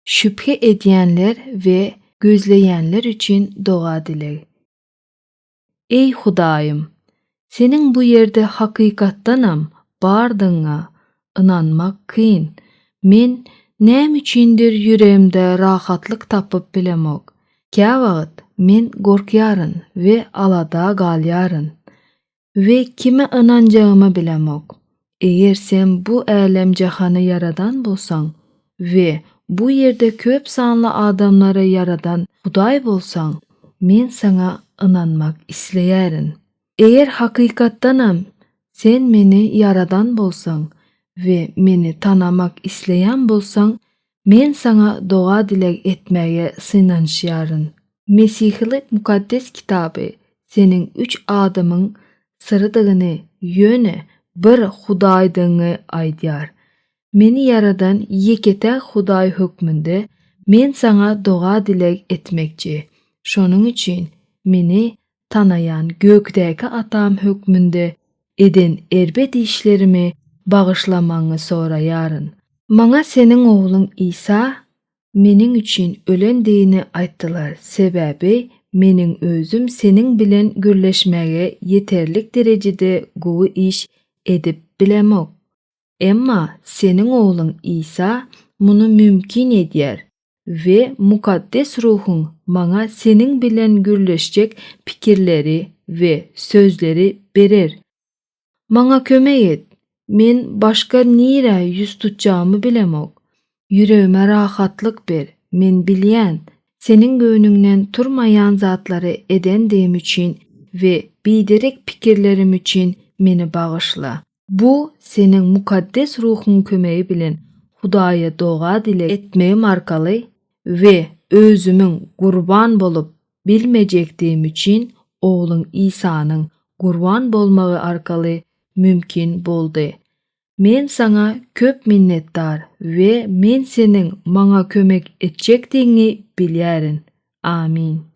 şüphe ediyenler ve gözleyenler için dua dile. Ey Hudayım, senin bu yerde hakikattanam bardığına inanmak kıyın. Men näme üçindir yüreğimde rahatlık tapıp bilemok. Kä wagt men gorkýaryn ve alada galýaryn ve kime inanjağımı bilemok. Eger sen bu älem jahany yaradan bolsaň ve bu yerde köp sanly adamlary yaradan Hudaý bolsaň, men sana inanmak isleýärin. Eger hakykatdanam sen meni yaradan bolsaň ve meni tanamak isleýän bolsaň, men sana doga dilek etmäge synanşýaryn. Mesihlik mukaddes kitaby senin 3 adamyň sırdygyny ýöne bir Hudaýdyňy aýdýar. Meni yaradan ýekete Hudaý hökmünde men sana doga dilek etmekçi. Şonuň üçin meni tanayan gökdäki atam hökmünde eden erbet işlerimi bagyşlamaňy soraýaryn. Maňa senin oğlun İsa meniň üçin ölen diýini aýtdylar. Sebäbi meniň özüm senin bilen gürleşmäge yeterlik derejede gowy iş edip bilemok. Emma senin oğlun İsa muny mümkin edýär ve mukaddes ruhun maňa senin bilen gürleşjek pikirleri ve sözleri berer. Maňa kömek et. Men başga nire yüz tutjağımı bilemok. Yüreğime rahatlyk ber. Men bilýän, senin göwnüňden turmaýan zatlary edendim üçin ve biderek pikirlerim üçin meni bagyşla. Bu senin mukaddes ruhun kömegi bilen Hudaýa doga dile etmegim arkaly ve özümüň gurban bolup bilmejekdim üçin oğlun İsa'nın gurban bolmagy arkaly mümkin boldy. Men sana köp minnetdar ve men senin maňa kömek etjekdiňi bilýärin. Amin.